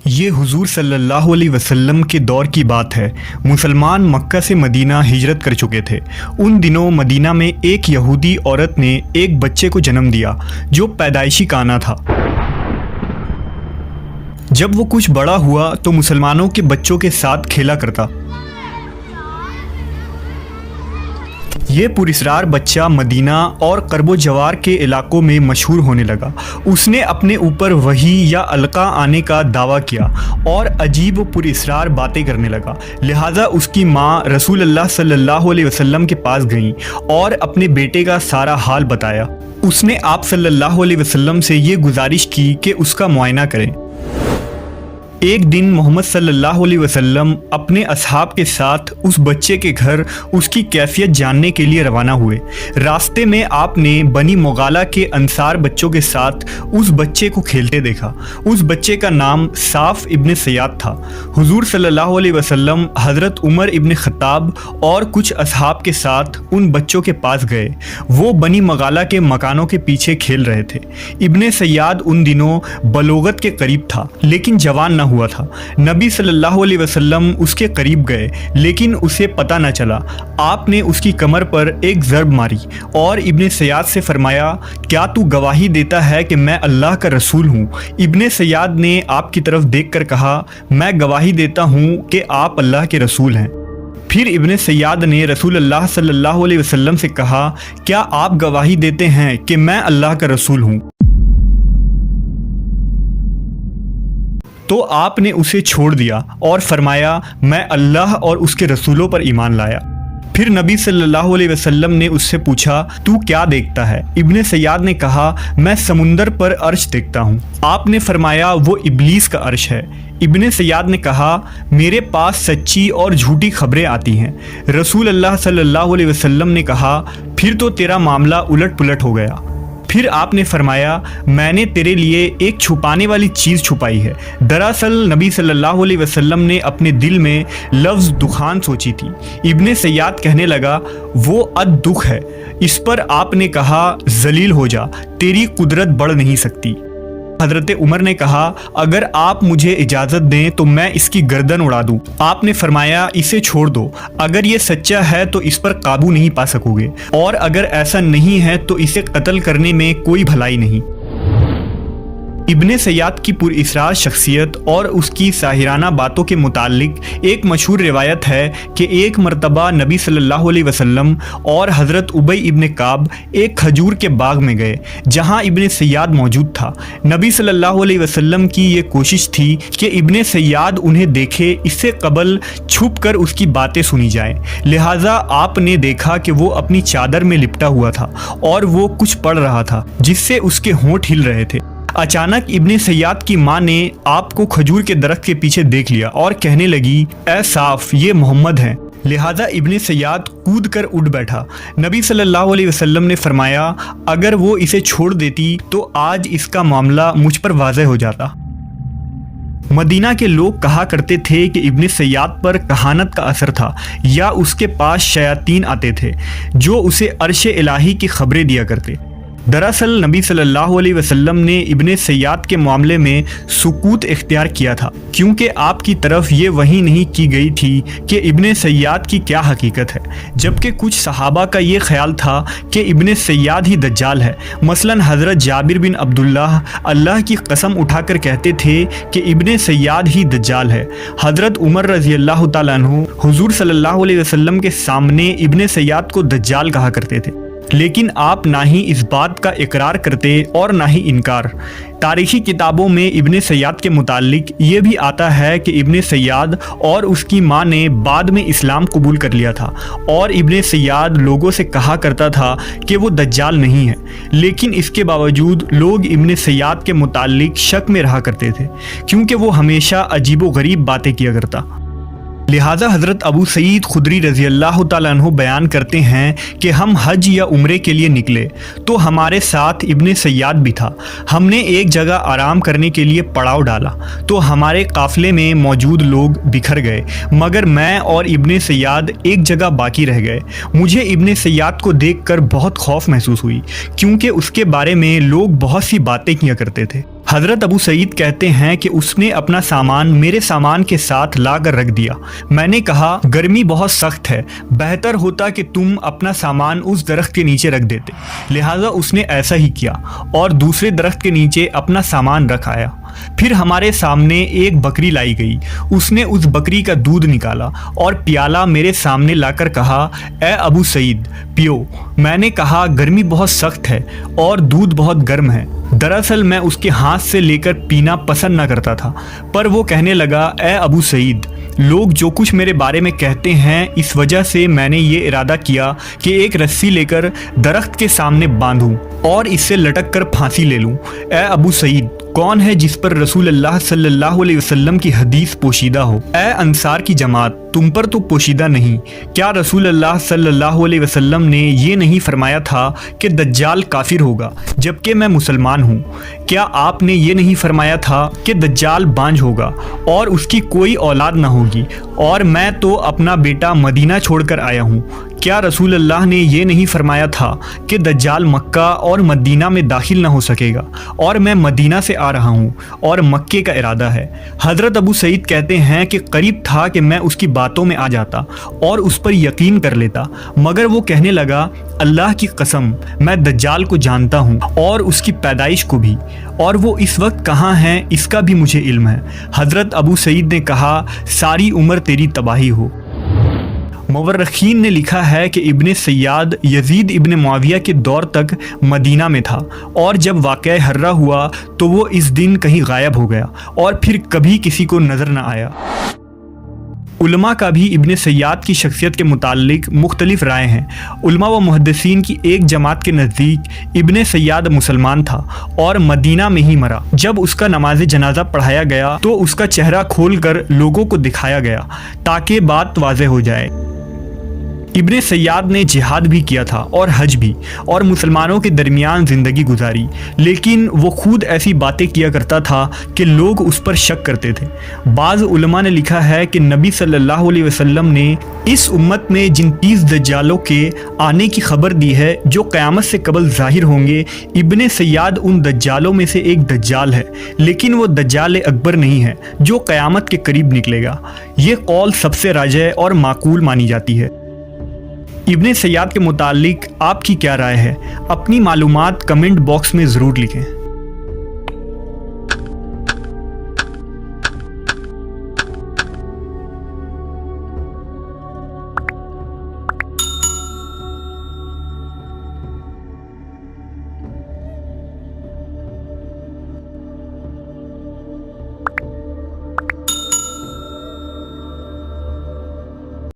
یہ حضور صلی اللہ علیہ وسلم کے دور کی بات ہے۔ مسلمان مکہ سے مدینہ ہجرت کر چکے تھے۔ ان دنوں مدینہ میں ایک یہودی عورت نے ایک بچے کو جنم دیا جو پیدائشی کانا تھا۔ جب وہ کچھ بڑا ہوا تو مسلمانوں کے بچوں کے ساتھ کھیلا کرتا۔ یہ پراسرار بچہ مدینہ اور قرب و جوار کے علاقوں میں مشہور ہونے لگا۔ اس نے اپنے اوپر وحی یا القا آنے کا دعویٰ کیا اور عجیب و پراسرار باتیں کرنے لگا۔ لہٰذا اس کی ماں رسول اللہ صلی اللہ علیہ وسلم کے پاس گئیں اور اپنے بیٹے کا سارا حال بتایا۔ اس نے آپ صلی اللہ علیہ وسلم سے یہ گزارش کی کہ اس کا معائنہ کریں۔ ایک دن محمد صلی اللہ علیہ وسلم اپنے اصحاب کے ساتھ اس بچے کے گھر اس کی کیفیت جاننے کے لیے روانہ ہوئے۔ راستے میں آپ نے بنی مغالہ کے انصار بچوں کے ساتھ اس بچے کو کھیلتے دیکھا۔ اس بچے کا نام صاف ابن سیاد تھا۔ حضور صلی اللہ علیہ وسلم حضرت عمر ابن خطاب اور کچھ اصحاب کے ساتھ ان بچوں کے پاس گئے۔ وہ بنی مغالہ کے مکانوں کے پیچھے کھیل رہے تھے۔ ابن سیاد ان دنوں بلوغت کے قریب تھا لیکن جوان نہ ہوا تھا۔ نبی صلی اللہ علیہ وسلم اس کے قریب گئے لیکن اسے پتہ نہ چلا۔ آپ نے اس کی کمر پر ایک ضرب ماری اور ابن سیاد سے فرمایا، کیا تو گواہی دیتا ہے کہ میں اللہ کا رسول ہوں؟ ابن سیاد نے آپ کی طرف دیکھ کر کہا، میں گواہی دیتا ہوں کہ آپ اللہ کے رسول ہیں۔ پھر ابن سیاد نے رسول اللہ صلی اللہ علیہ وسلم سے کہا، کیا آپ گواہی دیتے ہیں کہ میں اللہ کا رسول ہوں؟ تو آپ نے اسے چھوڑ دیا اور فرمایا، میں اللہ اور اس کے رسولوں پر ایمان لایا۔ پھر نبی صلی اللہ علیہ وسلم نے اس سے پوچھا، تو کیا دیکھتا ہے؟ ابن سیاد نے کہا، میں سمندر پر عرش دیکھتا ہوں۔ آپ نے فرمایا، وہ ابلیس کا عرش ہے۔ ابن سیاد نے کہا، میرے پاس سچی اور جھوٹی خبریں آتی ہیں۔ رسول اللہ صلی اللہ علیہ وسلم نے کہا، پھر تو تیرا معاملہ الٹ پلٹ ہو گیا۔ پھر آپ نے فرمایا، میں نے تیرے لیے ایک چھپانے والی چیز چھپائی ہے۔ دراصل نبی صلی اللہ علیہ وسلم نے اپنے دل میں لفظ دخان سوچی تھی۔ ابن سیاد کہنے لگا، وہ دکھ ہے۔ اس پر آپ نے کہا، ذلیل ہو جا، تیری قدرت بڑھ نہیں سکتی۔ حضرت عمر نے کہا، اگر آپ مجھے اجازت دیں تو میں اس کی گردن اڑا دوں۔ آپ نے فرمایا، اسے چھوڑ دو، اگر یہ سچا ہے تو اس پر قابو نہیں پا سکو گے، اور اگر ایسا نہیں ہے تو اسے قتل کرنے میں کوئی بھلائی نہیں۔ ابن سیاد کی پراسرار شخصیت اور اس کی ساحرانہ باتوں کے متعلق ایک مشہور روایت ہے کہ ایک مرتبہ نبی صلی اللہ علیہ وسلم اور حضرت ابی ابن کعب ایک کھجور کے باغ میں گئے جہاں ابن سیاد موجود تھا۔ نبی صلی اللہ علیہ وسلم کی یہ کوشش تھی کہ ابن سیاد انہیں دیکھے، اس سے قبل چھپ کر اس کی باتیں سنی جائیں۔ لہٰذا آپ نے دیکھا کہ وہ اپنی چادر میں لپٹا ہوا تھا اور وہ کچھ پڑھ رہا تھا جس سے اس کے ہونٹ ہل رہے تھے۔ اچانک ابن سیاد کی ماں نے آپ کو کھجور کے درخت کے پیچھے دیکھ لیا اور کہنے لگی، اے صاف، یہ محمد ہیں۔ لہٰذا ابن سیاد کود کر اٹھ بیٹھا۔ نبی صلی اللہ علیہ وسلم نے فرمایا، اگر وہ اسے چھوڑ دیتی تو آج اس کا معاملہ مجھ پر واضح ہو جاتا۔ مدینہ کے لوگ کہا کرتے تھے کہ ابن سیاد پر کہانت کا اثر تھا یا اس کے پاس شیاطین آتے تھے جو اسے عرش الہی کی خبریں دیا کرتے۔ دراصل نبی صلی اللہ علیہ وسلم نے ابن سیاد کے معاملے میں سکوت اختیار کیا تھا کیونکہ آپ کی طرف یہ وحی نہیں کی گئی تھی کہ ابن سیاد کی کیا حقیقت ہے، جبکہ کچھ صحابہ کا یہ خیال تھا کہ ابن سیاد ہی دجال ہے۔ مثلا حضرت جابر بن عبداللہ اللہ کی قسم اٹھا کر کہتے تھے کہ ابن سیاد ہی دجال ہے۔ حضرت عمر رضی اللہ تعالیٰ عنہ حضور صلی اللہ علیہ وسلم کے سامنے ابن سیاد کو دجال کہا کرتے تھے، لیکن آپ نہ ہی اس بات کا اقرار کرتے اور نہ ہی انکار۔ تاریخی کتابوں میں ابن سیاد کے متعلق یہ بھی آتا ہے کہ ابن سیاد اور اس کی ماں نے بعد میں اسلام قبول کر لیا تھا، اور ابن سیاد لوگوں سے کہا کرتا تھا کہ وہ دجال نہیں ہے، لیکن اس کے باوجود لوگ ابن سیاد کے متعلق شک میں رہا کرتے تھے کیونکہ وہ ہمیشہ عجیب و غریب باتیں کیا کرتا۔ لہٰذا حضرت ابو سعید خدری رضی اللہ تعالیٰ عنہ بیان کرتے ہیں کہ ہم حج یا عمرے کے لیے نکلے تو ہمارے ساتھ ابن سیاد بھی تھا۔ ہم نے ایک جگہ آرام کرنے کے لیے پڑاؤ ڈالا تو ہمارے قافلے میں موجود لوگ بکھر گئے، مگر میں اور ابن سیاد ایک جگہ باقی رہ گئے۔ مجھے ابن سیاد کو دیکھ کر بہت خوف محسوس ہوئی کیونکہ اس کے بارے میں لوگ بہت سی باتیں کیا کرتے تھے۔ حضرت ابو سعید کہتے ہیں کہ اس نے اپنا سامان میرے سامان کے ساتھ لا کر رکھ دیا۔ میں نے کہا گرمی بہت سخت ہے، بہتر ہوتا کہ تم اپنا سامان اس درخت کے نیچے رکھ دیتے، لہٰذا اس نے ایسا ہی کیا اور دوسرے درخت کے نیچے اپنا سامان رکھ آیا۔ پھر ہمارے سامنے ایک بکری لائی گئی، اس نے اس بکری کا دودھ نکالا اور پیالہ میرے سامنے لا کر کہا اے ابو سعید پیو۔ میں نے کہا گرمی بہت سخت ہے اور دودھ بہت گرم ہے۔ دراصل میں اس کے ہاتھ سے لے کر پینا پسند نہ کرتا تھا، پر وہ کہنے لگا اے ابو سعید، لوگ جو کچھ میرے بارے میں کہتے ہیں اس وجہ سے میں نے یہ ارادہ کیا کہ ایک رسی لے کر درخت کے سامنے باندھوں اور اس سے لٹک کر پھانسی لے لوں۔ اے ابو سعید، کون ہے جس پر رسول اللہ صلی اللہ علیہ وسلم کی حدیث پوشیدہ ہو؟ اے انصار کی جماعت، تم پر تو پوشیدہ نہیں۔ کیا رسول اللہ صلی اللہ علیہ وسلم نے یہ نہیں فرمایا تھا کہ دجال کافر ہوگا جبکہ میں مسلمان ہوں؟ کیا آپ نے یہ نہیں فرمایا تھا کہ دجال بانجھ ہوگا اور اس کی کوئی اولاد نہ ہوگی اور میں تو اپنا بیٹا مدینہ چھوڑ کر آیا ہوں؟ کیا رسول اللہ نے یہ نہیں فرمایا تھا کہ دجال مکہ اور مدینہ میں داخل نہ ہو سکے گا اور میں مدینہ سے آ رہا ہوں اور مکے کا ارادہ ہے؟ حضرت ابو سعید کہتے ہیں کہ قریب تھا کہ میں اس کی باتوں میں آ جاتا اور اس پر یقین کر لیتا، مگر وہ کہنے لگا اللہ کی قسم میں دجال کو جانتا ہوں اور اس کی پیدائش کو بھی، اور وہ اس وقت کہاں ہیں اس کا بھی مجھے علم ہے۔ حضرت ابو سعید نے کہا ساری عمر تیری تباہی ہو۔ مورخین نے لکھا ہے کہ ابن سیاد یزید ابن معاویہ کے دور تک مدینہ میں تھا، اور جب واقعہ حرہ ہوا تو وہ اس دن کہیں غائب ہو گیا اور پھر کبھی کسی کو نظر نہ آیا۔ علماء کا بھی ابن سیاد کی شخصیت کے متعلق مختلف رائے ہیں۔ علماء و محدثین کی ایک جماعت کے نزدیک ابن سیاد مسلمان تھا اور مدینہ میں ہی مرا۔ جب اس کا نماز جنازہ پڑھایا گیا تو اس کا چہرہ کھول کر لوگوں کو دکھایا گیا تاکہ بات واضح ہو جائے۔ ابن سیاد نے جہاد بھی کیا تھا اور حج بھی، اور مسلمانوں کے درمیان زندگی گزاری، لیکن وہ خود ایسی باتیں کیا کرتا تھا کہ لوگ اس پر شک کرتے تھے۔ بعض علماء نے لکھا ہے کہ نبی صلی اللہ علیہ وسلم نے اس امت میں جن 30 دجالوں کے آنے کی خبر دی ہے جو قیامت سے قبل ظاہر ہوں گے، ابن سیاد ان دجالوں میں سے ایک دجال ہے، لیکن وہ دجال اکبر نہیں ہے جو قیامت کے قریب نکلے گا۔ یہ قول سب سے راجح اور معقول مانی جاتی ہے۔ ابن سیاد کے متعلق آپ کی کیا رائے ہے؟ اپنی معلومات کمنٹ باکس میں ضرور لکھیں۔